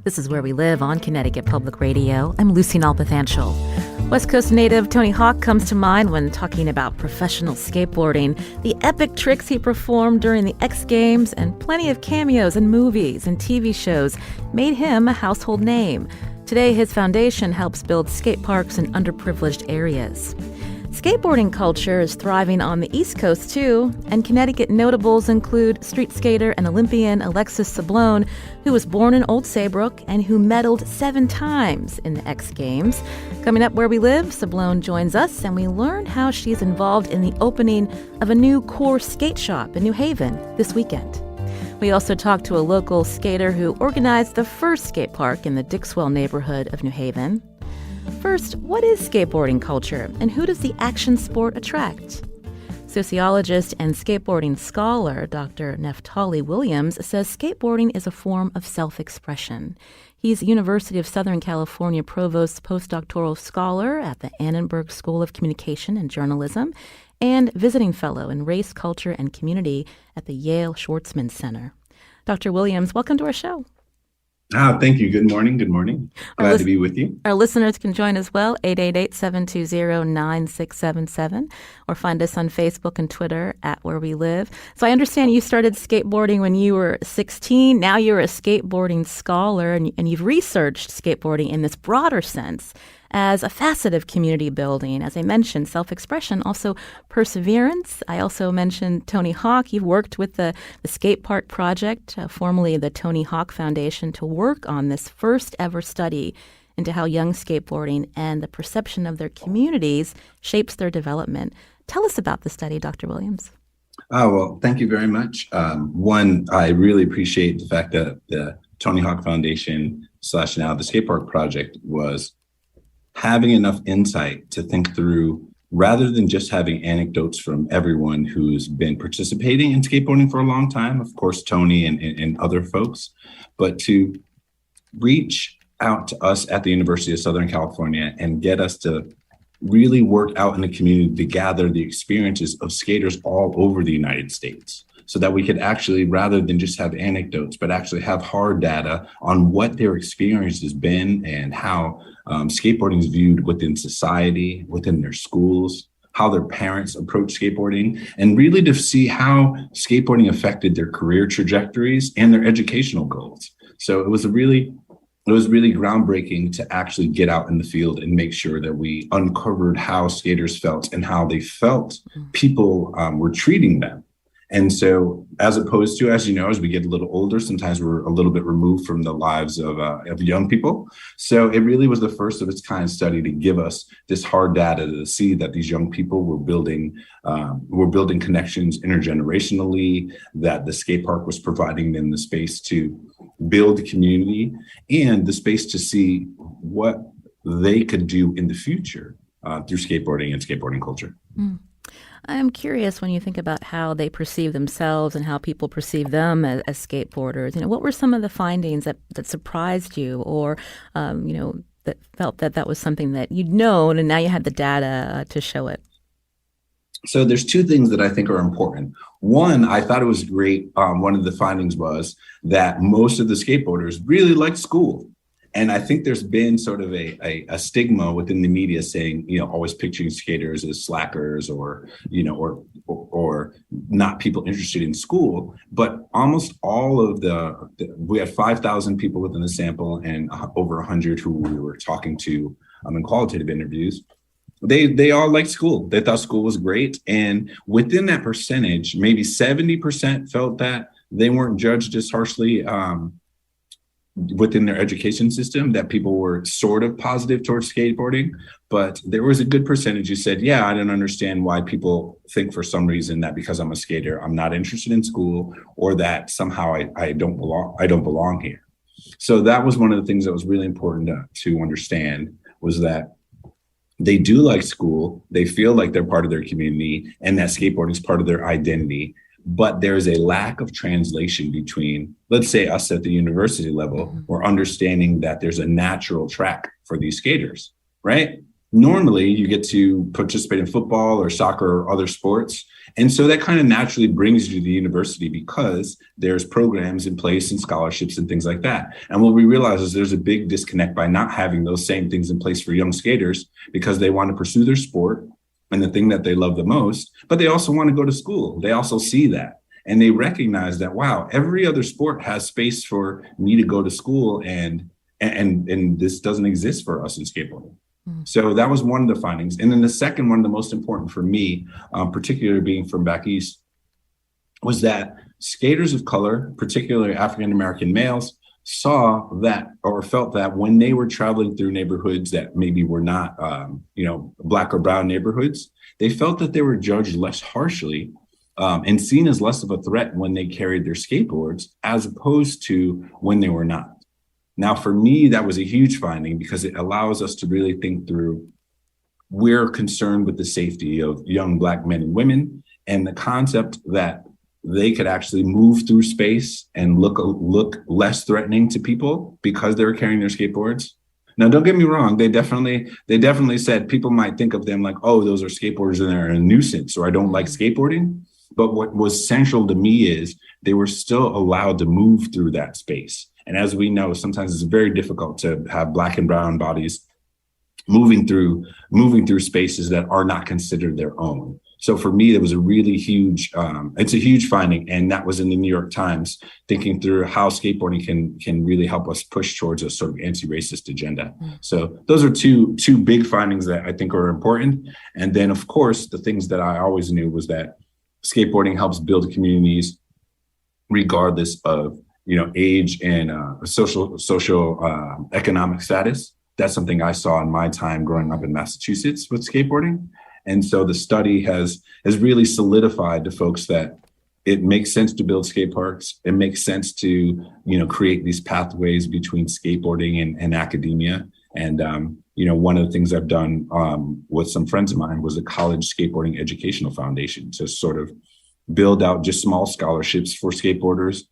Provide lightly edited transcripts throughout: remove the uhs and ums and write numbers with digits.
This is Where We Live on Connecticut Public Radio. I'm Lucy Nalpathanchel. West Coast native Tony Hawk comes to mind when talking about professional skateboarding, the epic tricks he performed during the X Games, and plenty of cameos in movies and TV shows made him a household name. Today, his foundation helps build skate parks in underprivileged areas. Skateboarding culture is thriving on the East Coast, too, and Connecticut notables include street skater and Olympian Alexis Sablone, who was born in Old Saybrook and who medaled 7 times in the X Games. Coming up Where We Live, Sablone joins us, and we learn how she's involved in the opening of a new core skate shop in New Haven this weekend. We also talked to a local skater who organized the first skate park in the Dixwell neighborhood of New Haven. First, what is skateboarding culture, and who does the action sport attract? Sociologist and skateboarding scholar Dr. Neftalie Williams says skateboarding is a form of self-expression. He's University of Southern California Provost's postdoctoral scholar at the Annenberg School of Communication and Journalism and visiting fellow in race, culture, and community at the Yale Schwartzman Center. Dr. Williams, welcome to our show. Thank you. Good morning. Good morning. Glad to be with you. Our listeners can join as well, 888-720-9677, or find us on Facebook and Twitter at Where We Live. So I understand you started skateboarding when you were 16. Now you're a skateboarding scholar, and you've researched skateboarding in this broader sense as a facet of community building. As I mentioned, self-expression, also perseverance. I also mentioned Tony Hawk. You've worked with the Skate Park Project, formerly the Tony Hawk Foundation, to work on this first ever study into how young skateboarding and the perception of their communities shapes their development. Tell us about the study, Dr. Williams. Well, thank you very much. One, I really appreciate the fact that the Tony Hawk Foundation / now the Skate Park Project was having enough insight to think through, rather than just having anecdotes from everyone who's been participating in skateboarding for a long time, of course, Tony and other folks, but to reach out to us at the University of Southern California and get us to really work out in the community to gather the experiences of skaters all over the United States, so that we could actually, rather than just have anecdotes, but actually have hard data on what their experience has been and how skateboarding is viewed within society, within their schools, how their parents approach skateboarding, and really to see how skateboarding affected their career trajectories and their educational goals. So it was really groundbreaking to actually get out in the field and make sure that we uncovered how skaters felt and how they felt people were treating them. And so, as opposed to, as you know, as we get a little older, sometimes we're a little bit removed from the lives of young people. So it really was the first of its kind study to give us this hard data to see that these young people were building connections intergenerationally, that the skate park was providing them the space to build community and the space to see what they could do in the future through skateboarding and skateboarding culture. I'm curious, when you think about how they perceive themselves and how people perceive them as skateboarders, what were some of the findings that surprised you, or, that felt that was something that you'd known and now you had the data to show it? So there's 2 things that I think are important. One, I thought it was great. One of the findings was that most of the skateboarders really liked school. And I think there's been sort of a stigma within the media saying, always picturing skaters as slackers or not people interested in school. But almost all of we had 5,000 people within the sample and over 100 who we were talking to in qualitative interviews. They all liked school. They thought school was great. And within that percentage, maybe 70% felt that they weren't judged as harshly within their education system, that people were sort of positive towards skateboarding. But there was a good percentage who said, yeah, I don't understand why people think for some reason that because I'm a skater, I'm not interested in school, or that somehow I don't belong here. So that was one of the things that was really important to understand, was that they do like school, they feel like they're part of their community, and that skateboarding is part of their identity. But there's a lack of translation between, let's say, us at the university level, or understanding that there's a natural track for these skaters, right? normally you get to participate in football or soccer or other sports. And so that kind of naturally brings you to the university because there's programs in place and scholarships and things like that. And what we realize is there's a big disconnect by not having those same things in place for young skaters because they want to pursue their sport and the thing that they love the most, but they also want to go to school. They also see that. And they recognize that, wow, every other sport has space for me to go to school and this doesn't exist for us in skateboarding. So that was one of the findings. And then the second one, the most important for me, particularly being from back east, was that skaters of color, particularly African-American males, saw that or felt that when they were traveling through neighborhoods that maybe were not, Black or brown neighborhoods, they felt that they were judged less harshly and seen as less of a threat when they carried their skateboards as opposed to when they were not. Now, for me, that was a huge finding because it allows us to really think through, we're concerned with the safety of young Black men and women and the concept that they could actually move through space and look less threatening to people because they were carrying their skateboards. Now, don't get me wrong. They definitely said people might think of them like, oh, those are skateboarders and they're a nuisance, or I don't like skateboarding. But what was central to me is they were still allowed to move through that space. And as we know, sometimes it's very difficult to have Black and brown bodies moving through spaces that are not considered their own. So for me, it was a really huge, it's a huge finding. And that was in the New York Times, thinking through how skateboarding can really help us push towards a sort of anti-racist agenda. So those are two big findings that I think are important. And then, of course, the things that I always knew was that skateboarding helps build communities regardless of age and social economic status. That's something I saw in my time growing up in Massachusetts with skateboarding. And so the study has really solidified to folks that it makes sense to build skate parks. It makes sense to, create these pathways between skateboarding and academia. And, one of the things I've done with some friends of mine was a college skateboarding educational foundation to sort of build out just small scholarships for skateboarders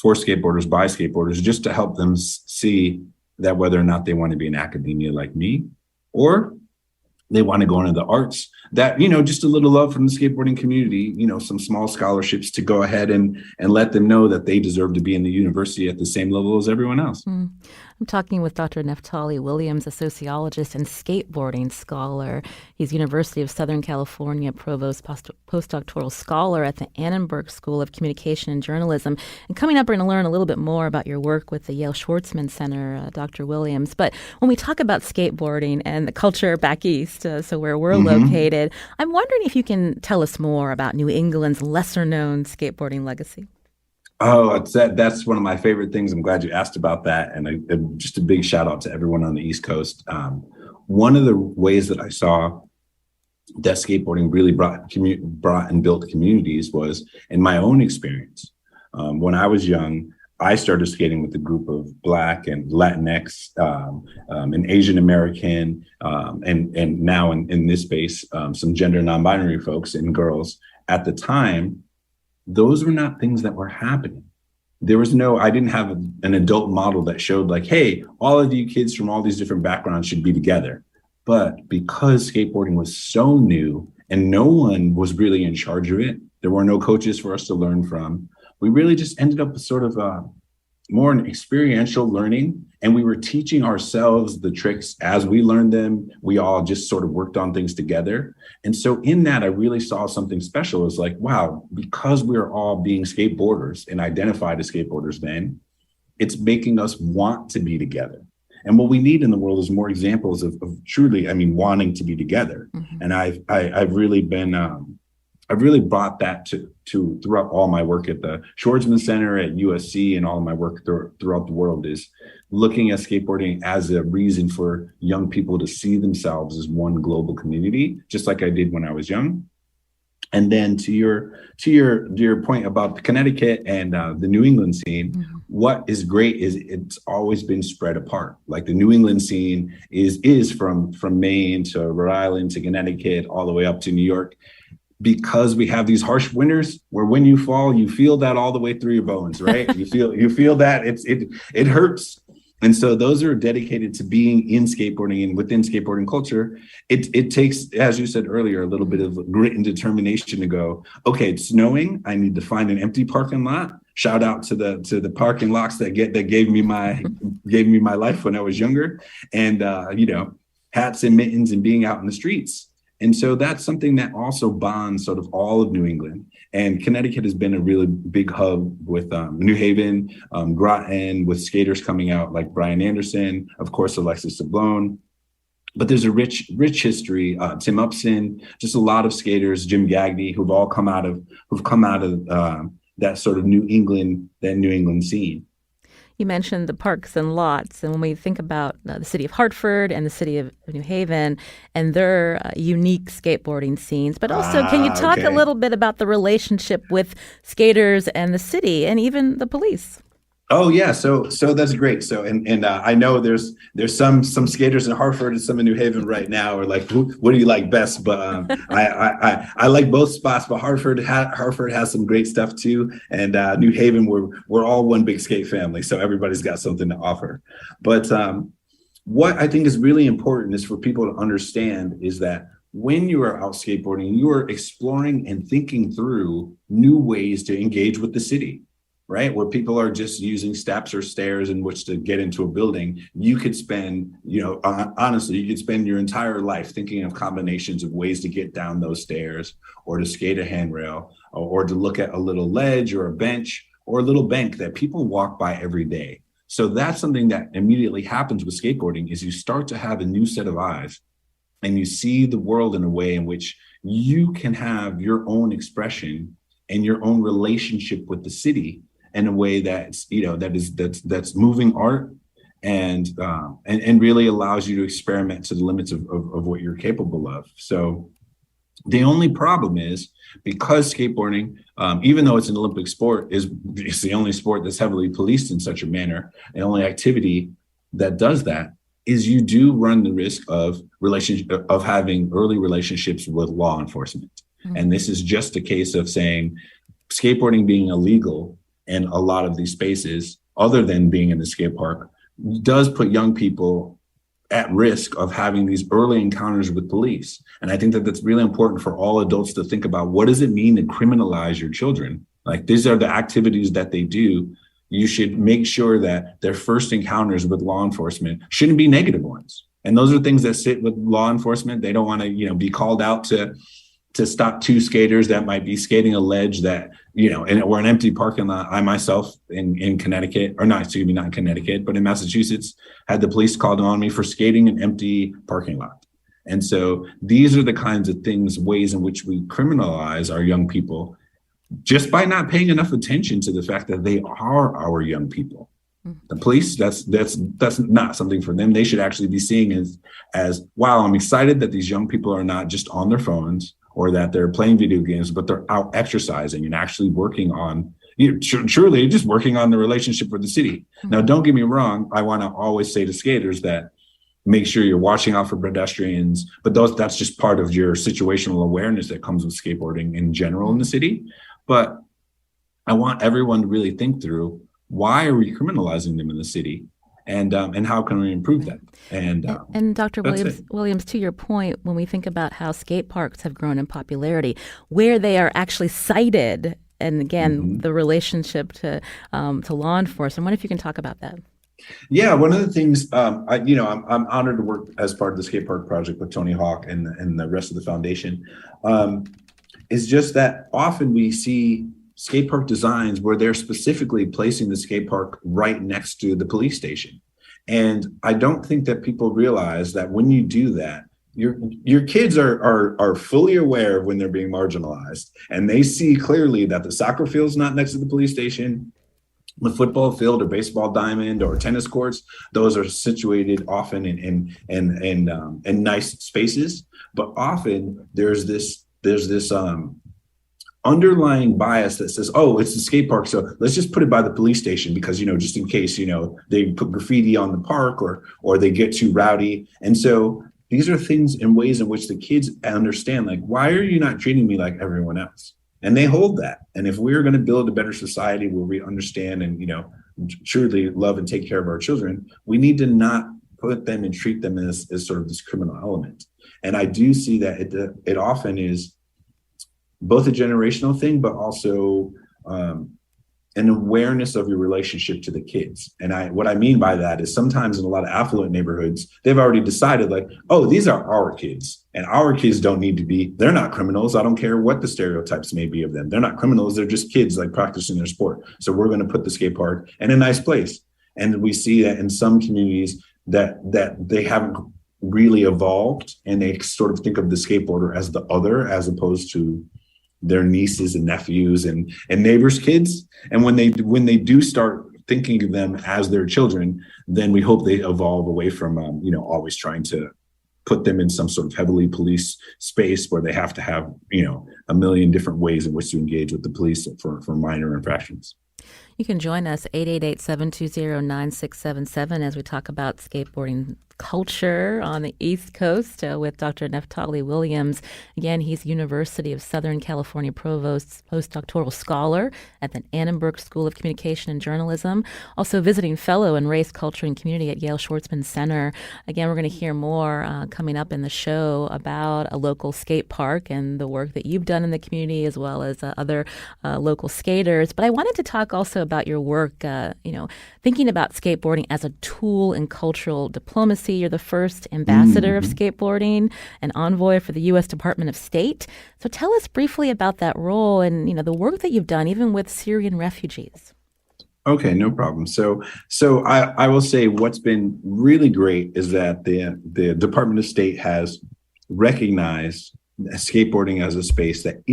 by skateboarders, just to help them see that whether or not they want to be in academia like me, or they want to go into the arts, that, just a little love from the skateboarding community, some small scholarships to go ahead and let them know that they deserve to be in the university at the same level as everyone else. I'm talking with Dr. Neftalie Williams, a sociologist and skateboarding scholar. He's University of Southern California Provost postdoctoral scholar at the Annenberg School of Communication and Journalism. And coming up, we're going to learn a little bit more about your work with the Yale Schwartzman Center, Dr. Williams. But when we talk about skateboarding and the culture back east, so where we're located, I'm wondering if you can tell us more about New England's lesser-known skateboarding legacy. Oh, that's one of my favorite things. I'm glad you asked about that. And just a big shout out to everyone on the East Coast. One of the ways that I saw that skateboarding really brought and built communities was in my own experience. When I was young, I started skating with a group of Black and Latinx and Asian American and now in this space, some gender non-binary folks and girls. At the time, those were not things that were happening. I didn't have an adult model that showed like, hey, all of you kids from all these different backgrounds should be together. But because skateboarding was so new and no one was really in charge of it, there were no coaches for us to learn from. We really just ended up with sort of more an experiential learning, and we were teaching ourselves the tricks as we learned them. We all just sort of worked on things together. And so in that, I really saw something special. It was like, wow, because we're all being skateboarders and identified as skateboarders then, it's making us want to be together. And what we need in the world is more examples of truly, wanting to be together. And I've really been, I've really brought that to throughout all my work at the Schwartzman Center at USC and all of my work throughout the world is looking at skateboarding as a reason for young people to see themselves as one global community, just like I did when I was young. And then to your point about the Connecticut and the New England scene, what is great is it's always been spread apart. Like the New England scene is from Maine to Rhode Island to Connecticut all the way up to New York. Because we have these harsh winters where when you fall, you feel that all the way through your bones, right? You feel that it hurts. And so those are dedicated to being in skateboarding and within skateboarding culture. It takes, as you said earlier, a little bit of grit and determination to go, okay, it's snowing. I need to find an empty parking lot. Shout out to the parking lots that gave me my life when I was younger, and hats and mittens and being out in the streets. And so that's something that also bonds sort of all of New England. And Connecticut has been a really big hub with New Haven, Groton, with skaters coming out like Brian Anderson, of course, Alexis Sablone. But there's a rich history. Tim Upson, just a lot of skaters, Jim Gagne, who've come out of that sort of New England scene. You mentioned the parks and lots, and when we think about the city of Hartford and the city of New Haven and their unique skateboarding scenes, but also can you talk a little bit about the relationship with skaters and the city and even the police? Oh yeah, so that's great. So and I know there's some skaters in Hartford and some in New Haven right now are like, what do you like best? But I like both spots. But Hartford has some great stuff too, and New Haven we're all one big skate family, so everybody's got something to offer. But what I think is really important is for people to understand is that when you are out skateboarding, you are exploring and thinking through new ways to engage with the city. Right, where people are just using steps or stairs in which to get into a building, you could spend, honestly, you could spend your entire life thinking of combinations of ways to get down those stairs, or to skate a handrail, or to look at a little ledge or a bench or a little bank that people walk by every day. So that's something that immediately happens with skateboarding, is you start to have a new set of eyes, and you see the world in a way in which you can have your own expression and your own relationship with the city in a way that's that's moving art and really allows you to experiment to the limits of what you're capable of. So the only problem is, because skateboarding, even though it's an Olympic sport, it's the only sport that's heavily policed in such a manner, and only activity that does that, is you do run the risk of having early relationships with law enforcement. Mm-hmm. And this is just a case of saying skateboarding being illegal in a lot of these spaces, other than being in the skate park, does put young people at risk of having these early encounters with police. And I think that that's really important for all adults to think about. What does it mean to criminalize your children? Like, these are the activities that they do. You should make sure that their first encounters with law enforcement shouldn't be negative ones. And those are things that sit with law enforcement. They don't want to, be called out to stop two skaters that might be skating a ledge that, or an empty parking lot. I myself in Connecticut, or not in Connecticut, but in Massachusetts, had the police called on me for skating an empty parking lot. And so these are the kinds of things, ways in which we criminalize our young people, just by not paying enough attention to the fact that they are our young people. The police, that's not something for them. They should actually be seeing as wow, I'm excited that these young people are not just on their phones, or that they're playing video games, but they're out exercising and actually working on, truly just working on the relationship with the city. Mm-hmm. Now, don't get me wrong. I want to always say to skaters that make sure you're watching out for pedestrians, but that's just part of your situational awareness that comes with skateboarding in general in the city. But I want everyone to really think through, why are we criminalizing them in the city? And how can we improve that? And Dr. Williams, to your point, when we think about how skate parks have grown in popularity, where they are actually cited, and again, mm-hmm. the relationship to law enforcement, I wonder if you can talk about that. Yeah, one of the things, I'm honored to work as part of the skate park project with Tony Hawk and the rest of the foundation, is just that often we see skate park designs where they're specifically placing the skate park right next to the police station. And I don't think that people realize that when you do that, your kids are fully aware of when they're being marginalized, and they see clearly that the soccer field's not next to the police station. The football field or baseball diamond or tennis courts, those are situated often in nice spaces, but often there's this underlying bias that says, oh, it's the skate park, so let's just put it by the police station because, just in case, they put graffiti on the park or they get too rowdy. And so these are things and ways in which the kids understand, like, why are you not treating me like everyone else? And they hold that. And if we're going to build a better society where we understand and, truly love and take care of our children, we need to not put them and treat them as sort of this criminal element. And I do see that it often is both a generational thing, but also an awareness of your relationship to the kids. And what I mean by that is sometimes in a lot of affluent neighborhoods, they've already decided like, oh, these are our kids and our kids don't need to be, they're not criminals. I don't care what the stereotypes may be of them. They're not criminals. They're just kids like practicing their sport. So we're going to put the skate park in a nice place. And we see that in some communities that they haven't really evolved and they sort of think of the skateboarder as the other, as opposed to their nieces and nephews and neighbors' kids. And when they do start thinking of them as their children, then we hope they evolve away from, always trying to put them in some sort of heavily policed space where they have to have, a million different ways in which to engage with the police for minor infractions. You can join us 888-720-9677 as we talk about skateboarding culture on the East Coast with Dr. Neftalie Williams. Again, he's University of Southern California Provost's postdoctoral scholar at the Annenberg School of Communication and Journalism, also visiting fellow in race, culture, and community at Yale Schwartzman Center. Again, we're going to hear more coming up in the show about a local skate park and the work that you've done in the community, as well as other local skaters. But I wanted to talk also about your work, thinking about skateboarding as a tool in cultural diplomacy. You're the first ambassador of skateboarding, an envoy for the U.S. Department of State. So tell us briefly about that role and, the work that you've done, even with Syrian refugees. Okay, no problem. So I will say what's been really great is that the Department of State has recognized skateboarding as a space that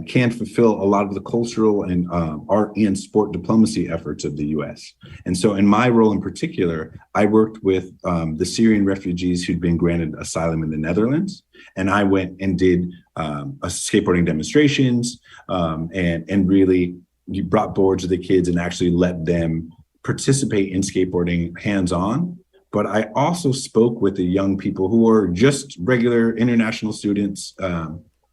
can fulfill a lot of the cultural and art and sport diplomacy efforts of the U.S. And so in my role in particular, I worked with the Syrian refugees who'd been granted asylum in the Netherlands. And I went and did skateboarding demonstrations and really brought boards to the kids and actually let them participate in skateboarding hands-on. But I also spoke with the young people who are just regular international students,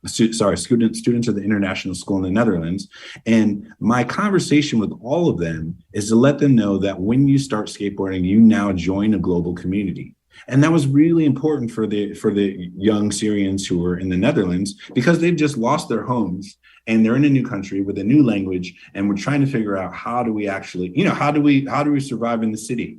students of the international school in the Netherlands. And my conversation with all of them is to let them know that when you start skateboarding, you now join a global community. And that was really important for the young Syrians who were in the Netherlands, because they've just lost their homes and they're in a new country with a new language. And we're trying to figure out how do we actually, how do we survive in the city?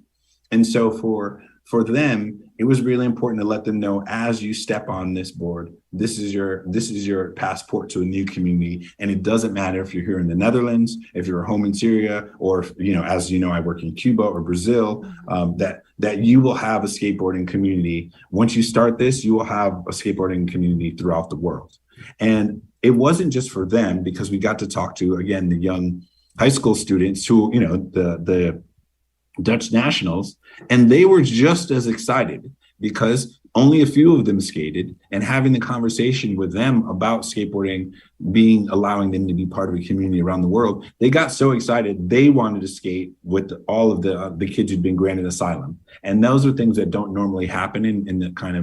And so for them, it was really important to let them know, as you step on this board, this is your passport to a new community. And it doesn't matter if you're here in the Netherlands, if you're home in Syria, or if, I work in Cuba or Brazil, that you will have a skateboarding community. Once you start this, you will have a skateboarding community throughout the world. And it wasn't just for them, because we got to talk to, again, the young high school students who, the Dutch nationals, and they were just as excited because only a few of them skated, and having the conversation with them about skateboarding allowing them to be part of a community around the world, they got so excited they wanted to skate with all of the kids who'd been granted asylum. And those are things that don't normally happen in that kind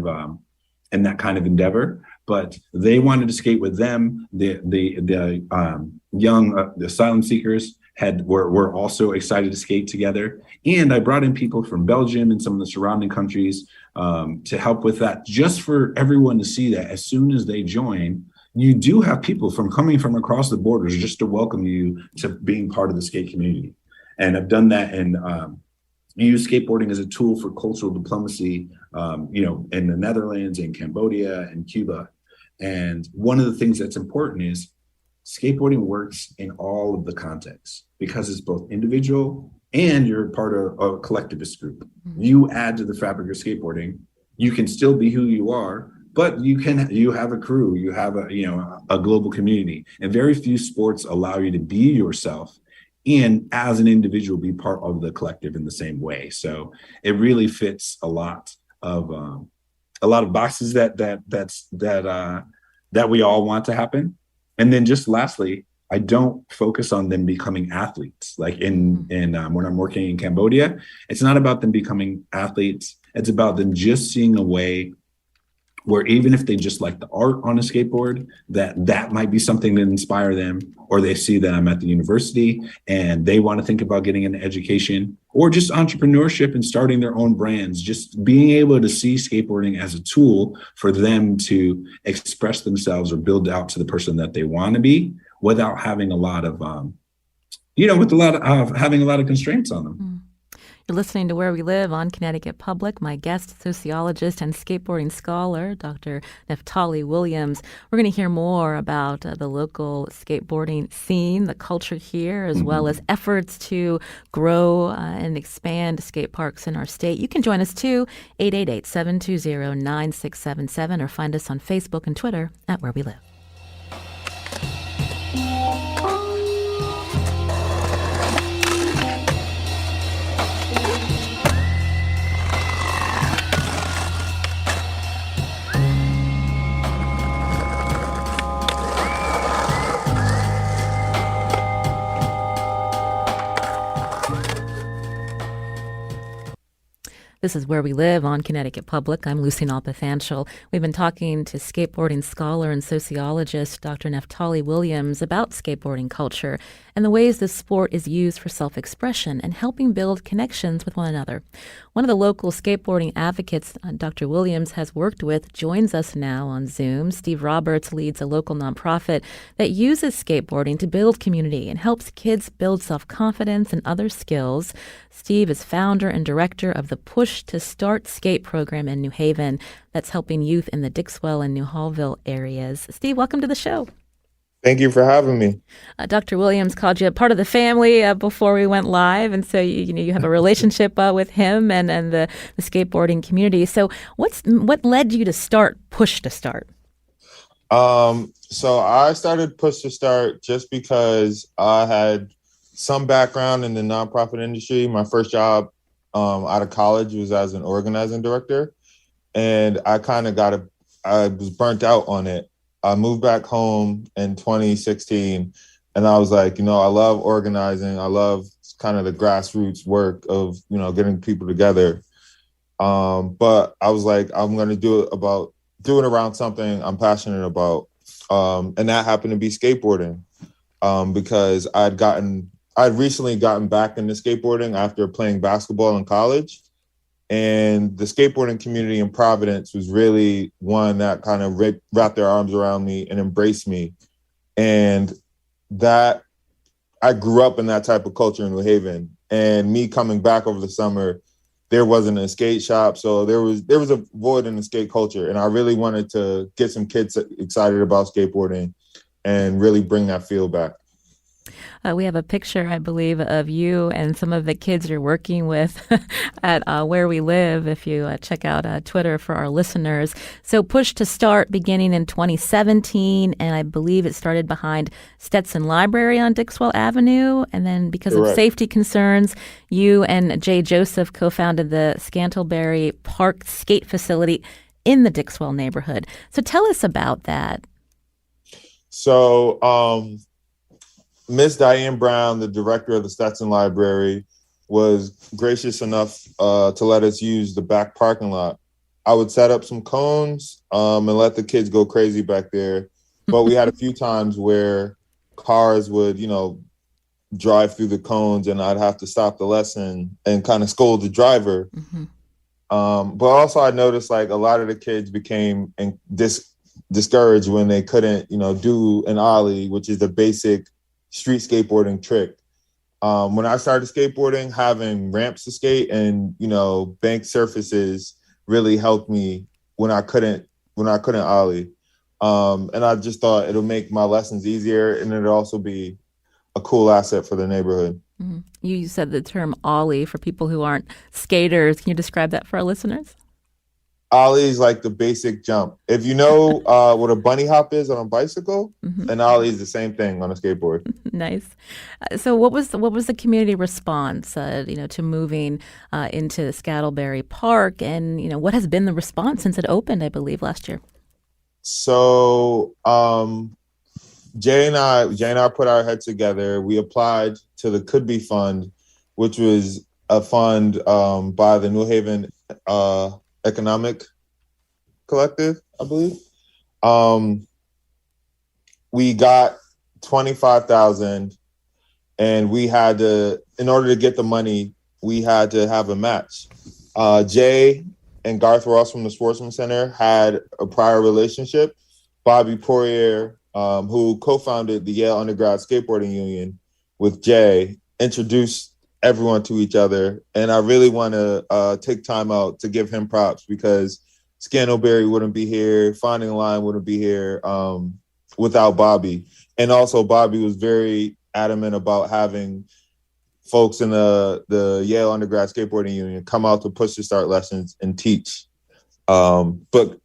of endeavor. But they wanted to skate with them. The young asylum seekers were also excited to skate together. And I brought in people from Belgium and some of the surrounding countries to help with that, just for everyone to see that as soon as they join, you do have people coming from across the borders just to welcome you to being part of the skate community. And I've done that and use skateboarding as a tool for cultural diplomacy, in the Netherlands and Cambodia and Cuba. And one of the things that's important is skateboarding works in all of the contexts, because it's both individual and you're part of a collectivist group. You add to the fabric of skateboarding. You can still be who you are, but you have a crew, you have a global community, and very few sports allow you to be yourself and as an individual be part of the collective in the same way. So it really fits a lot of boxes that we all want to happen. And then just lastly, I don't focus on them becoming athletes. Like when I'm working in Cambodia, it's not about them becoming athletes. It's about them just seeing a way where even if they just like the art on a skateboard, that might be something that inspire them, or they see that I'm at the university and they want to think about getting an education, or just entrepreneurship and starting their own brands, just being able to see skateboarding as a tool for them to express themselves or build out to the person that they want to be without having a lot of, having a lot of constraints on them. Mm. You're listening to Where We Live on Connecticut Public. My guest, sociologist and skateboarding scholar, Dr. Neftalie Williams. We're going to hear more about the local skateboarding scene, the culture here, as well as efforts to grow and expand skate parks in our state. You can join us too, 888-720-9677, or find us on Facebook and Twitter at Where We Live. This is Where We Live on Connecticut Public. I'm Lucy Nalpathanchel. We've been talking to skateboarding scholar and sociologist Dr. Neftalie Williams about skateboarding culture and the ways this sport is used for self-expression and helping build connections with one another. One of the local skateboarding advocates Dr. Williams has worked with joins us now on Zoom. Steve Roberts leads a local nonprofit that uses skateboarding to build community and helps kids build self-confidence and other skills. Steve is founder and director of the Push to Start skate program in New Haven that's helping youth in the Dixwell and Newhallville areas. Steve, welcome to the show. Thank you for having me. Dr. Williams called you a part of the family before we went live, and so you have a relationship with him and the skateboarding community. So what led you to start Push to Start? So I started Push to Start just because I had some background in the nonprofit industry. My first job out of college was as an organizing director, and I was burnt out on it. I moved back home in 2016, and I was like, I love organizing. I love kind of the grassroots work of, getting people together. But I was like, I'm going to do it around something I'm passionate about. And that happened to be skateboarding, because I'd recently gotten back into skateboarding after playing basketball in college. And the skateboarding community in Providence was really one that kind of wrapped their arms around me and embraced me. And that I grew up in that type of culture in New Haven. And me coming back over the summer, there wasn't a skate shop. So there was a void in the skate culture. And I really wanted to get some kids excited about skateboarding and really bring that feel back. We have a picture, I believe, of you and some of the kids you're working with at Where We Live, if you check out Twitter for our listeners. So Push to Start beginning in 2017, and I believe it started behind Stetson Library on Dixwell Avenue. And then because of safety concerns, you and Jay Joseph co-founded the Scantlebury Park skate facility in the Dixwell neighborhood. So tell us about that. So, Miss Diane Brown, the director of the Stetson Library, was gracious enough to let us use the back parking lot. I would set up some cones and let the kids go crazy back there. But we had a few times where cars would, drive through the cones, and I'd have to stop the lesson and kind of scold the driver. Mm-hmm. But also I noticed like a lot of the kids became discouraged when they couldn't, do an ollie, which is the basic street skateboarding trick. When I started skateboarding, having ramps to skate and, bank surfaces really helped me when I couldn't ollie. And I just thought it'll make my lessons easier, and it'll also be a cool asset for the neighborhood. Mm-hmm. You said the term ollie for people who aren't skaters. Can you describe that for our listeners? Ollie is like the basic jump. If you know what a bunny hop is on a bicycle, mm-hmm. an ollie is the same thing on a skateboard. Nice. So what was the community response, to moving into Scantlebury Park, and what has been the response since it opened, I believe, last year? So Jay and I put our heads together. We applied to the Could Be Fund, which was a fund by the New Haven Economic Collective, I believe. We got 25,000, and we had to, in order to get the money, we had to have a match. Jay and Garth Ross from the Sportsman Center had a prior relationship. Bobby Poirier, who co-founded the Yale Undergrad Skateboarding Union with Jay, introduced everyone to each other. And I really want to take time out to give him props, because Scantlebury wouldn't be here, Finding Line wouldn't be here without Bobby. And also Bobby was very adamant about having folks in the Yale Undergrad Skateboarding Union come out to push to start lessons and teach. But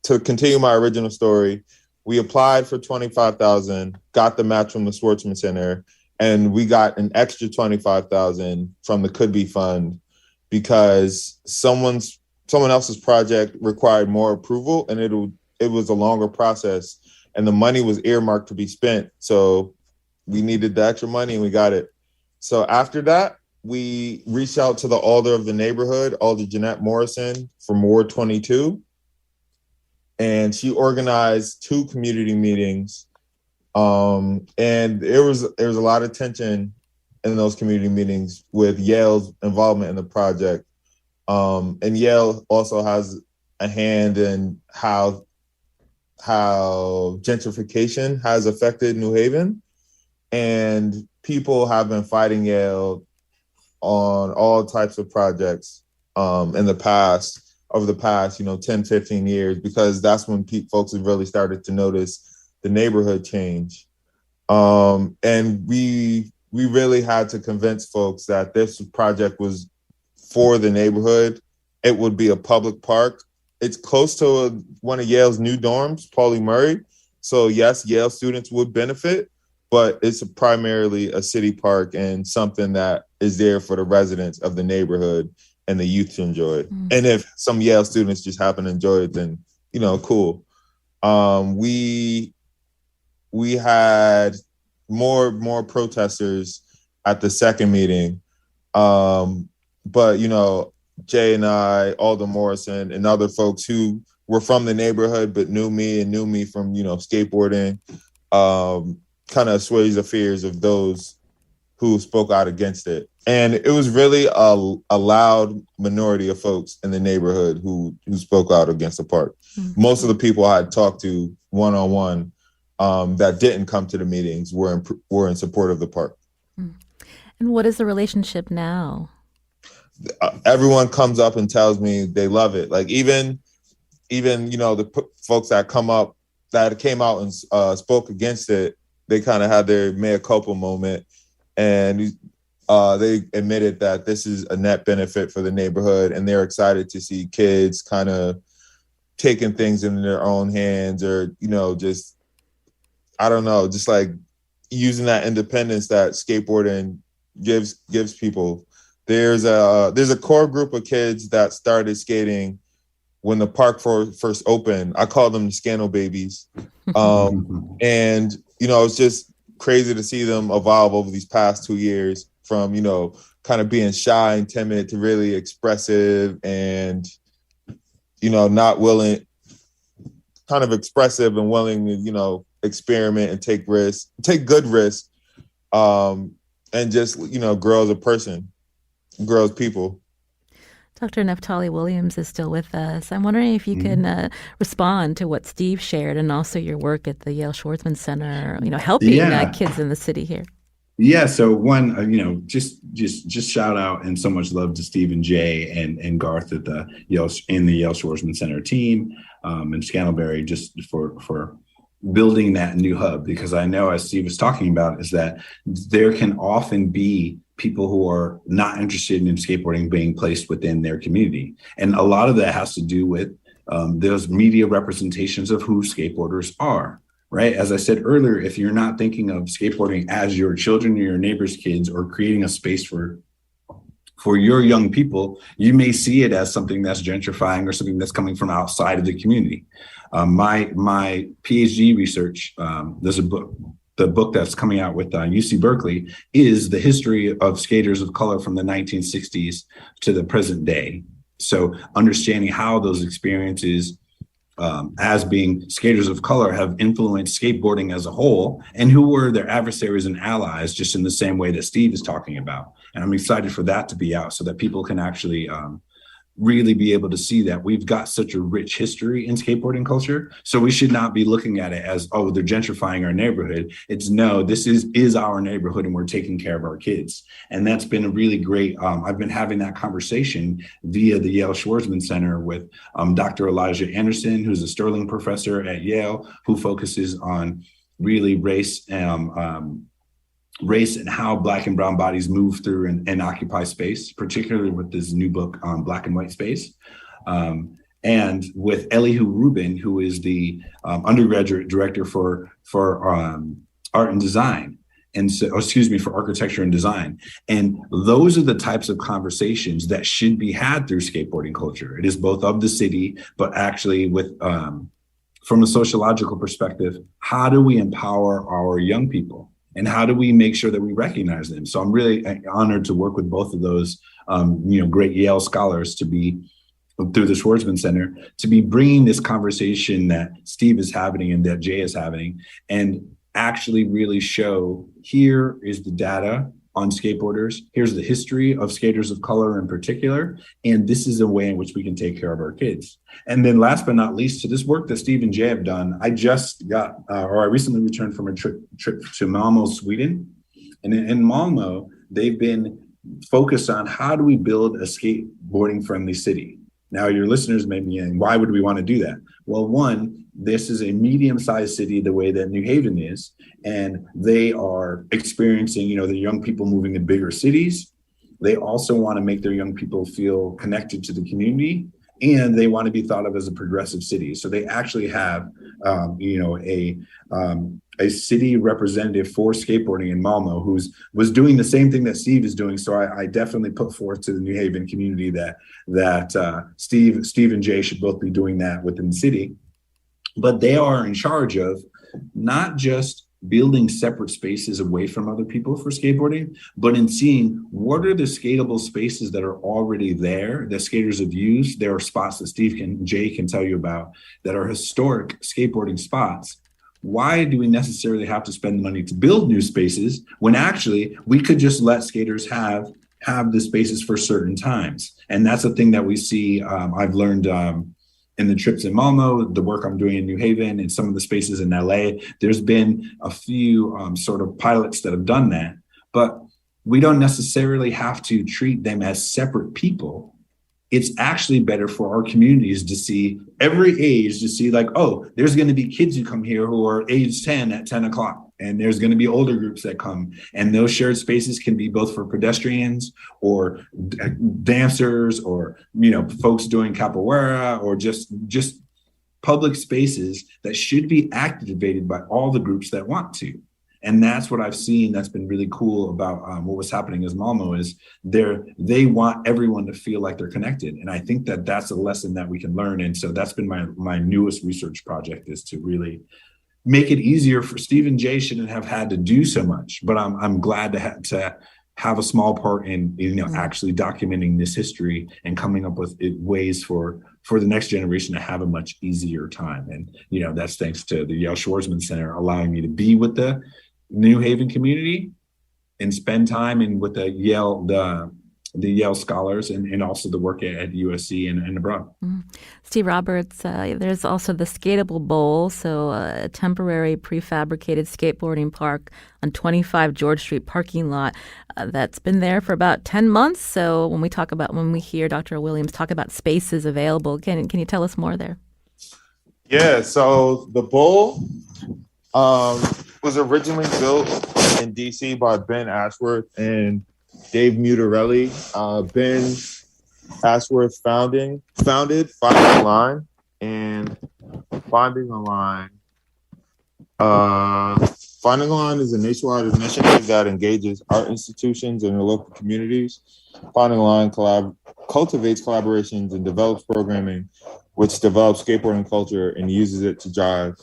to continue my original story, we applied for 25,000, got the match from the Sportsman Center, and we got an extra 25,000 from the Could Be Fund, because someone else's project required more approval, and it was a longer process, and the money was earmarked to be spent. So we needed the extra money, and we got it. So after that, we reached out to the alder of the neighborhood, Alder Jeanette Morrison from Ward 22. And she organized 2 community meetings. And there was a lot of tension in those community meetings with Yale's involvement in the project. And Yale also has a hand in how gentrification has affected New Haven. And people have been fighting Yale on all types of projects over the past 10, 15 years, because that's when folks have really started to notice the neighborhood change. And we really had to convince folks that this project was for the neighborhood. It would be a public park. It's close to one of Yale's new dorms, Pauli Murray. So yes, Yale students would benefit, but it's primarily a city park and something that is there for the residents of the neighborhood and the youth to enjoy. And if some Yale students just happen to enjoy it, then, cool. We had more protesters at the second meeting. But, Jay and I, Alder Morrison, and other folks who were from the neighborhood but knew me from, skateboarding, kind of assuage the fears of those who spoke out against it. And it was really a loud minority of folks in the neighborhood who spoke out against the park. Mm-hmm. Most of the people I had talked to one-on-one that didn't come to the meetings were in support of the park. And what is the relationship now? Everyone comes up and tells me they love it. Like even the folks that came out and spoke against it, they kind of had their mea culpa moment, and they admitted that this is a net benefit for the neighborhood, and they're excited to see kids kind of taking things in their own hands, or just like using that independence that skateboarding gives people. There's a core group of kids that started skating when the park first opened. I call them the Scandal Babies. And, it's just crazy to see them evolve over these past 2 years from, kind of being shy and timid to really expressive and, not willing, kind of expressive and willing to, experiment and take good risks, and just, grow as a person, grow as people. Dr. Neftalie Williams is still with us. I'm wondering if you can respond to what Steve shared, and also your work at the Yale Schwarzman Center, helping kids in the city here. Yeah. So one, just shout out and so much love to Steve and Jay and Garth at the Yale Schwarzman Center team, and Scantlebury, just for building that new hub, because I know, as Steve was talking about, is that there can often be people who are not interested in skateboarding being placed within their community. And a lot of that has to do with those media representations of who skateboarders are, right? As I said earlier, if you're not thinking of skateboarding as your children or your neighbors' kids, or creating a space for your young people, you may see it as something that's gentrifying or something that's coming from outside of the community. My PhD research, there's a book. The book that's coming out with UC Berkeley is the history of skaters of color from the 1960s to the present day. So understanding how those experiences as being skaters of color, have influenced skateboarding as a whole, and who were their adversaries and allies, just in the same way that Steve is talking about. And I'm excited for that to be out so that people can actually really be able to see that we've got such a rich history in skateboarding culture. So we should not be looking at it as, oh, they're gentrifying our neighborhood. It's no, this is our neighborhood and we're taking care of our kids. And that's been a really great, I've been having that conversation via the Yale Schwarzman Center with Dr. Elijah Anderson, who's a Sterling professor at Yale, who focuses on really race and how Black and brown bodies move through and occupy space, particularly with this new book on Black and white space. And with Elihu Rubin, who is the undergraduate director for art and design, and so, for architecture and design. And those are the types of conversations that should be had through skateboarding culture. It is both of the city, but actually with, from a sociological perspective, how do we empower our young people? And how do we make sure that we recognize them? So I'm really honored to work with both of those, great Yale scholars to be, through the Schwarzman Center, to be bringing this conversation that Steve is having and that Jay is having, and actually really show, here is the data on skateboarders. Here's the history of skaters of color in particular. And this is a way in which we can take care of our kids. And then last but not least, to this work that Steve and Jay have done, I recently returned from a trip to Malmo, Sweden. And in Malmo, they've been focused on how do we build a skateboarding friendly city? Now, your listeners may be saying, why would we want to do that? Well, one, this is a medium-sized city the way that New Haven is, and they are experiencing, the young people moving to bigger cities. They also want to make their young people feel connected to the community, and they want to be thought of as a progressive city. So they actually have, a city representative for skateboarding in Malmo was doing the same thing that Steve is doing. So I definitely put forth to the New Haven community that Steve and Jay should both be doing that within the city. But they are in charge of not just building separate spaces away from other people for skateboarding, but in seeing what are the skatable spaces that are already there that skaters have used. There are spots that Jay can tell you about that are historic skateboarding spots. Why do we necessarily have to spend the money to build new spaces when actually we could just let skaters have the spaces for certain times? And that's a thing that we see. I've learned in the trips in Malmo, the work I'm doing in New Haven, and some of the spaces in LA. There's been a few sort of pilots that have done that, but we don't necessarily have to treat them as separate people. It's actually better for our communities to see every age, to see like, oh, there's going to be kids who come here who are age 10 at 10 o'clock. And there's going to be older groups that come. And those shared spaces can be both for pedestrians or dancers or, folks doing capoeira or just public spaces that should be activated by all the groups that want to. And that's what I've seen that's been really cool about what was happening as Malmo is they want everyone to feel like they're connected. And I think that that's a lesson that we can learn. And so that's been my newest research project, is to really make it easier for Steve and Jay. Shouldn't have had to do so much, but I'm glad to have a small part in actually documenting this history and coming up with ways for the next generation to have a much easier time. And that's thanks to the Yale Schwarzman Center allowing me to be with the New Haven community and spend time with the Yale scholars and also the work at USC and abroad. Steve Roberts, there's also the Skatable Bowl, so a temporary prefabricated skateboarding park on 25 George Street parking lot that's been there for about 10 months. So when we hear Dr. Williams talk about spaces available, can you tell us more there? Yeah, so the bowl was originally built in DC by Ben Ashworth and Dave Mutarelli. Ben Ashworth founded Finding a Line, and Finding a Line is a nationwide initiative that engages art institutions and their local communities. Finding a Line cultivates collaborations and develops programming which develops skateboarding culture and uses it to drive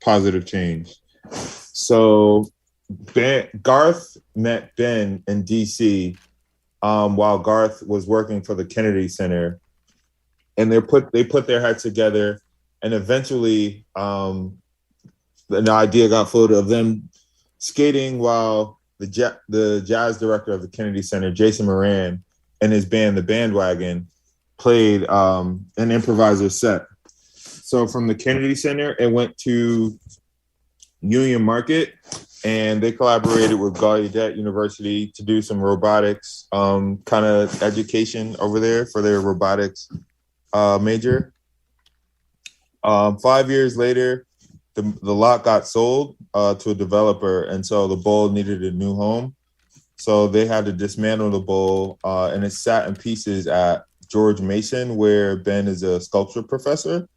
positive change. So Garth met Ben in DC while Garth was working for the Kennedy Center, and they put their heads together And eventually, an idea got floated of them skating while the jazz director of the Kennedy Center, Jason Moran, and his band, The Bandwagon, played an improviser set. So from the Kennedy Center, it went to Union Market, and they collaborated with Gallaudet University to do some robotics kind of education over there for their robotics major. 5 years later, the lot got sold to a developer, and so the bowl needed a new home. So they had to dismantle the bowl, and it sat in pieces at George Mason, where Ben is a sculpture professor.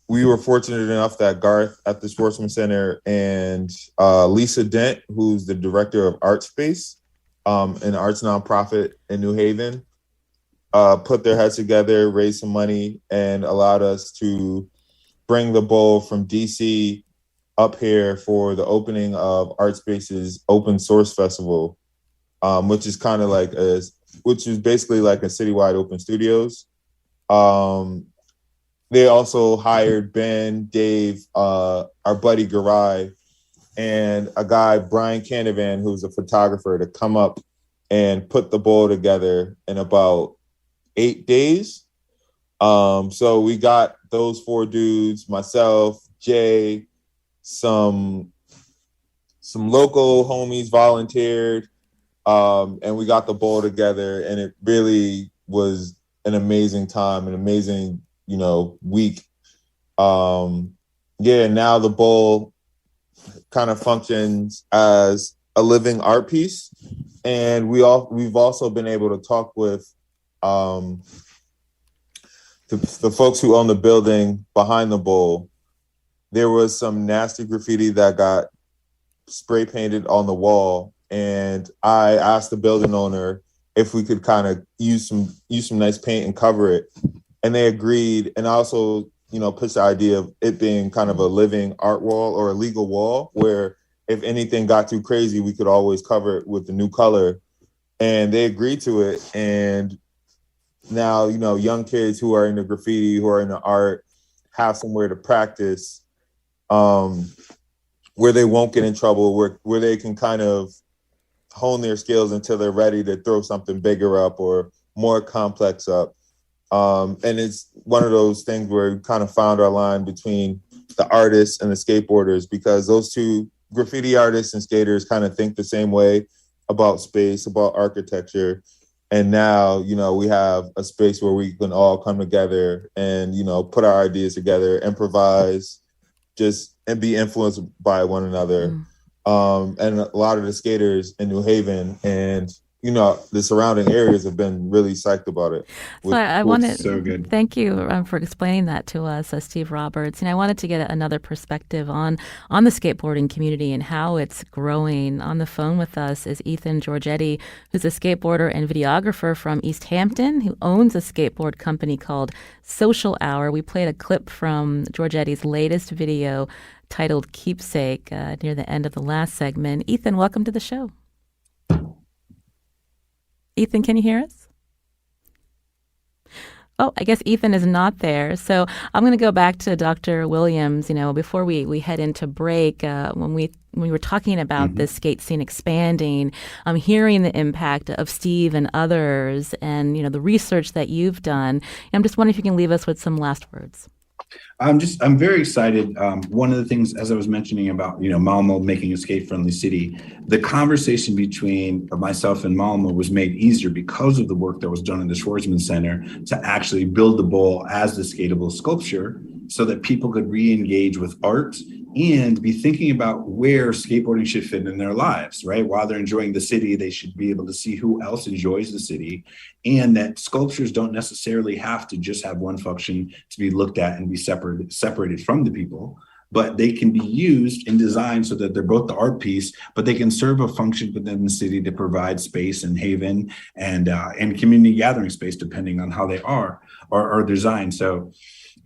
We were fortunate enough that Garth at the Sportsman Center and Lisa Dent, who's the director of Art Space, an arts nonprofit in New Haven, put their heads together, raised some money, and allowed us to bring the bowl from DC up here for the opening of Art Space's Open Source Festival, which is kind of like which is basically like a citywide open studios. They also hired Ben, Dave, our buddy Garai, and a guy, Brian Canavan, who's a photographer, to come up and put the bowl together in about 8 days. So we got those 4 dudes, myself, Jay, some local homies volunteered, and we got the bowl together, and it really was an amazing time, an amazing, week. Now the bowl kind of functions as a living art piece, and we've also been able to talk with the folks who own the building behind the bowl. There was some nasty graffiti that got spray painted on the wall, and I asked the building owner if we could kind of use some nice paint and cover it, and they agreed. And I also, pitched the idea of it being kind of a living art wall or a legal wall, where if anything got too crazy, we could always cover it with the new color. And they agreed to it. And now, young kids who are into graffiti, who are into art, have somewhere to practice, where they won't get in trouble, where they can kind of hone their skills until they're ready to throw something bigger up or more complex up. And it's one of those things where we kind of found our line between the artists and the skateboarders, because those two, graffiti artists and skaters, kind of think the same way about space, about architecture. And now, we have a space where we can all come together and, put our ideas together, improvise, and be influenced by one another. And a lot of the skaters in New Haven and, the surrounding areas have been really psyched about it. So I wanted, so good. Thank you for explaining that to us, Steve Roberts. And I wanted to get another perspective on the skateboarding community and how it's growing. On the phone with us is Ethan Giorgetti, who's a skateboarder and videographer from East Hampton, who owns a skateboard company called Social Hour. We played a clip from Giorgetti's latest video titled Keepsake near the end of the last segment. Ethan, welcome to the show. Ethan, can you hear us? Oh, I guess Ethan is not there. So I'm going to go back to Dr. Williams. Before we head into break, when we were talking about the skate scene expanding, I'm hearing the impact of Steve and others, and the research that you've done. I'm just wondering if you can leave us with some last words. I'm very excited. One of the things, as I was mentioning about, Malmo making a skate-friendly city, the conversation between myself and Malmo was made easier because of the work that was done in the Schwarzman Center to actually build the bowl as the skatable sculpture so that people could re-engage with art and be thinking about where skateboarding should fit in their lives, right? While they're enjoying the city, they should be able to see who else enjoys the city, and that sculptures don't necessarily have to just have one function to be looked at and be separated from the people, but they can be used in design so that they're both the art piece, but they can serve a function within the city to provide space and haven and community gathering space, depending on how they are or designed. So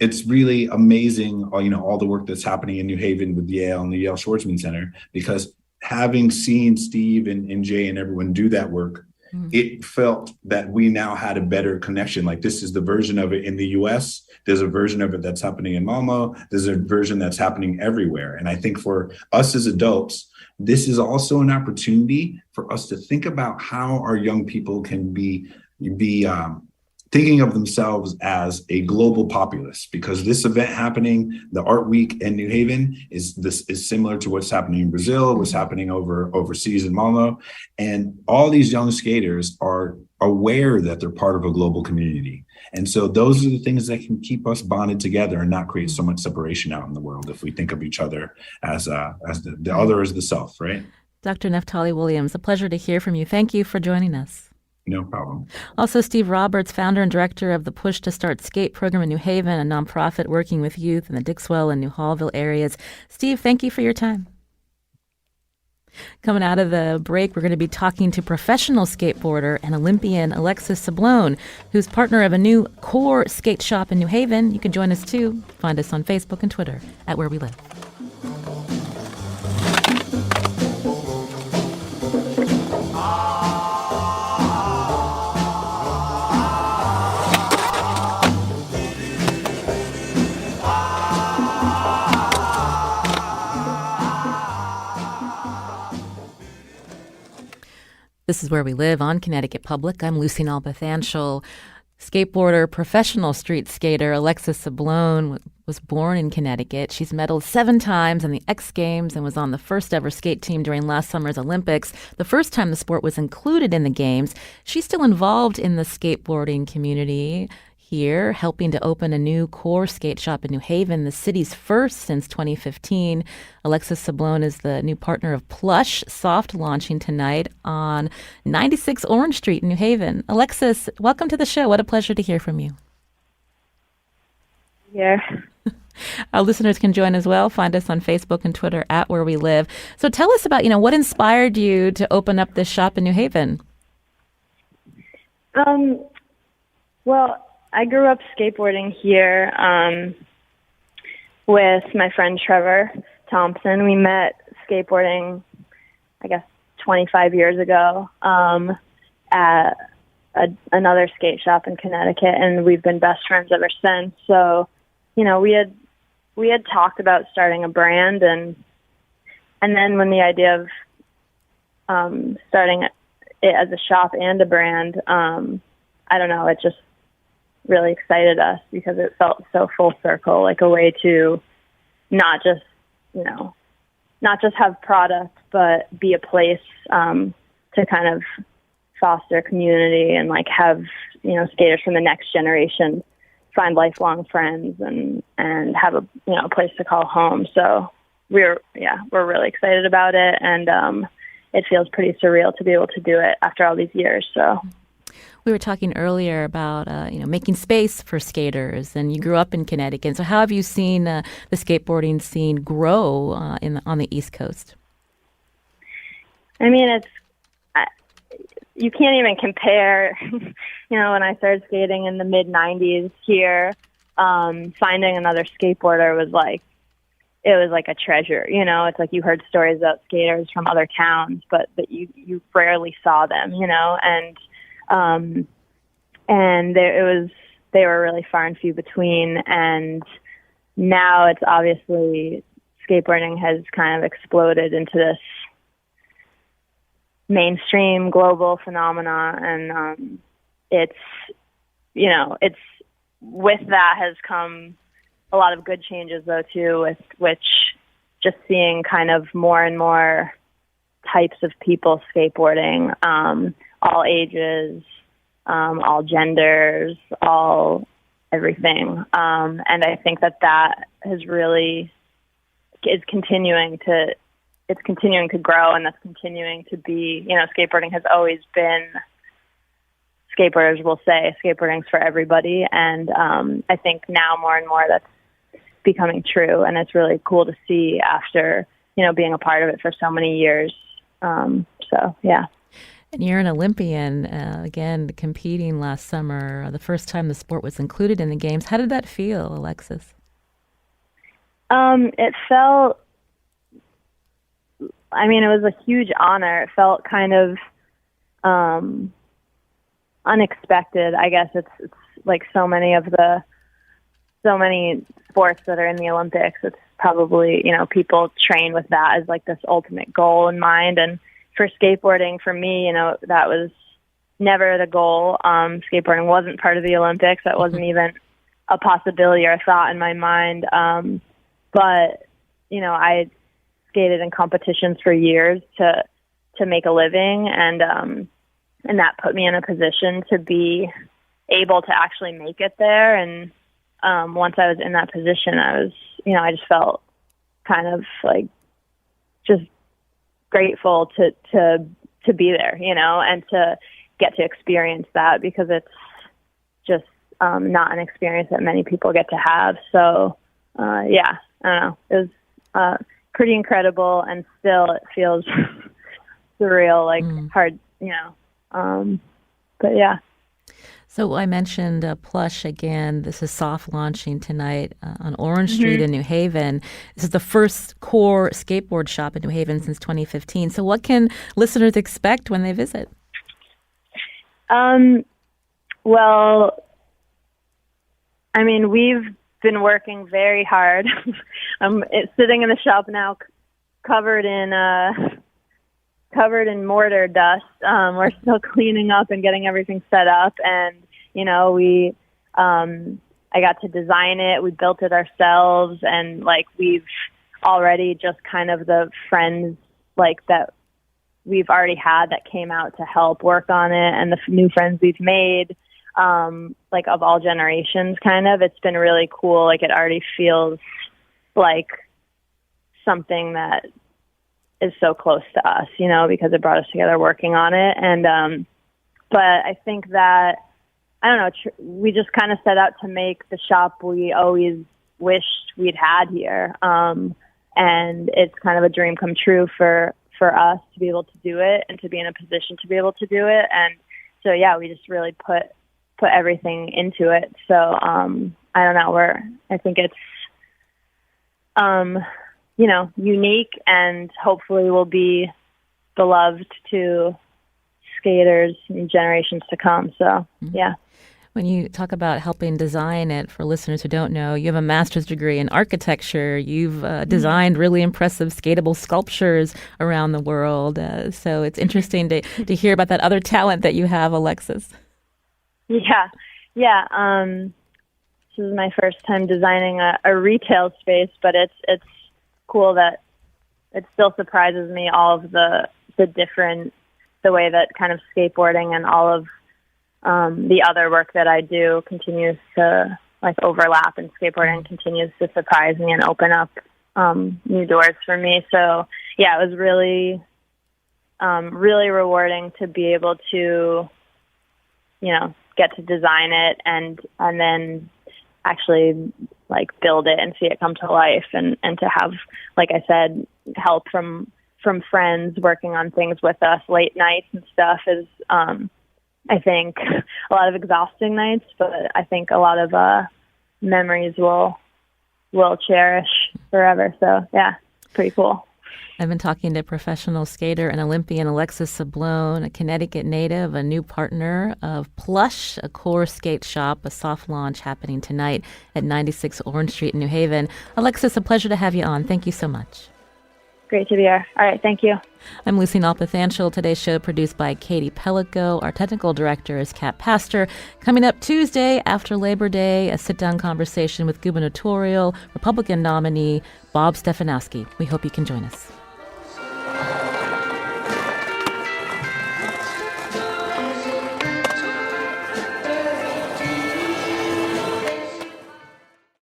it's really amazing, all the work that's happening in New Haven with Yale and the Yale Schwarzman Center, because having seen Steve and Jay and everyone do that work, it felt that we now had a better connection. Like, this is the version of it in the US. There's a version of it that's happening in Malmo. There's a version that's happening everywhere. And I think for us as adults, this is also an opportunity for us to think about how our young people can be thinking of themselves as a global populace, because this event happening, the Art Week in New Haven, is similar to what's happening in Brazil, what's happening overseas in Malmo. And all these young skaters are aware that they're part of a global community. And so those are the things that can keep us bonded together and not create so much separation out in the world if we think of each other as the other as the self, right? Dr. Neftalie Williams, a pleasure to hear from you. Thank you for joining us. No problem. Also, Steve Roberts, founder and director of the Push to Start Skate program in New Haven, a nonprofit working with youth in the Dixwell and Newhallville areas. Steve, thank you for your time. Coming out of the break, we're going to be talking to professional skateboarder and Olympian Alexis Sablone, who's partner of a new core skate shop in New Haven. You can join us too. Find us on Facebook and Twitter at Where We Live. This is Where We Live on Connecticut Public. I'm Lucy Nalpathanchel. Skateboarder, professional street skater Alexis Sablone was born in Connecticut. She's medaled 7 times in the X Games and was on the first ever skate team during last summer's Olympics, the first time the sport was included in the Games. She's still involved in the skateboarding community here, helping to open a new core skate shop in New Haven, the city's first since 2015. Alexis Sablone is the new partner of Plush, soft launching tonight on 96 Orange Street in New Haven. Alexis, welcome to the show. What a pleasure to hear from you. Yeah. Our listeners can join as well. Find us on Facebook and Twitter at Where We Live. So tell us about, what inspired you to open up this shop in New Haven? Well, I grew up skateboarding here with my friend Trevor Thompson. We met skateboarding, 25 years ago at another skate shop in Connecticut, and we've been best friends ever since. So, we had talked about starting a brand, and then when the idea of starting it as a shop and a brand, I don't know, it just really excited us because it felt so full circle, like a way to not just have product, but be a place to kind of foster community and have, skaters from the next generation find lifelong friends and have a place to call home. So we're really excited about it, and it feels pretty surreal to be able to do it after all these years. So. We were talking earlier about, making space for skaters, and you grew up in Connecticut. So how have you seen the skateboarding scene grow on the East Coast? I mean, you can't even compare. When I started skating in the mid-'90s here, finding another skateboarder was like a treasure. It's like you heard stories about skaters from other towns, but you rarely saw them. And they were really far and few between. And now it's obviously skateboarding has kind of exploded into this mainstream global phenomena. And, it's with that has come a lot of good changes though too, with which just seeing kind of more and more types of people skateboarding, all ages, all genders, all everything. And I think that has really is continuing to grow, and that's continuing to be, skateboarding has always been, skateboarders will say skateboarding's for everybody. And I think now more and more that's becoming true. And it's really cool to see after, being a part of it for so many years. So, yeah. And you're an Olympian, again, competing last summer, the first time the sport was included in the Games. How did that feel, Alexis? It felt, it was a huge honor. It felt kind of unexpected. I guess it's like so many sports that are in the Olympics. It's probably, people train with that as like this ultimate goal in mind. And for skateboarding, for me, that was never the goal. Skateboarding wasn't part of the Olympics. That wasn't even a possibility or a thought in my mind. But, I skated in competitions for years to make a living. And that put me in a position to be able to actually make it there. And once I was in that position, I was, I just felt kind of like just grateful to be there, and to get to experience that, because it's just not an experience that many people get to have. So, I don't know. It was pretty incredible, and still it feels surreal, like hard, but yeah. So I mentioned Plush again. This is soft launching tonight on Orange Street in New Haven. This is the first core skateboard shop in New Haven since 2015. So what can listeners expect when they visit? Well, I mean, we've been working very hard. I'm sitting in the shop now, covered in mortar dust. We're still cleaning up and getting everything set up, and I got to design it. We built it ourselves, and like we've already just kind of the friends like that we've already had that came out to help work on it, and the new friends we've made, like of all generations, kind of. It's been really cool. Like it already feels like something that is so close to us, because it brought us together working on it. And, but I think that, I don't know, we just kind of set out to make the shop we always wished we'd had here. And it's kind of a dream come true for us to be able to do it and to be in a position to be able to do it. And so, yeah, we just really put everything into it. So, I don't know, I think it's, unique, and hopefully will be beloved to skaters in generations to come. So, yeah. When you talk about helping design it, for listeners who don't know, you have a master's degree in architecture. You've designed really impressive skatable sculptures around the world. So it's interesting to hear about that other talent that you have, Alexis. Yeah. This is my first time designing a retail space, but it's cool that it still surprises me, all of the way that kind of skateboarding and all of the other work that I do continues to like overlap, and skateboarding continues to surprise me and open up new doors for me. So yeah, it was really really rewarding to be able to get to design it and then actually like build it and see it come to life, and to have, like I said, help from friends working on things with us late nights and stuff is I think a lot of exhausting nights, but I think a lot of memories we'll cherish forever. So yeah, pretty cool. I've been talking to professional skater and Olympian Alexis Sablone, a Connecticut native, a new partner of Plush, a core skate shop, a soft launch happening tonight at 96 Orange Street in New Haven. Alexis, a pleasure to have you on. Thank you so much. Great to be here. All right, thank you. I'm Lucy Nalpathanchel. Today's show produced by Katie Pellico. Our technical director is Kat Pastor. Coming up Tuesday after Labor Day, a sit-down conversation with gubernatorial Republican nominee Bob Stefanowski. We hope you can join us.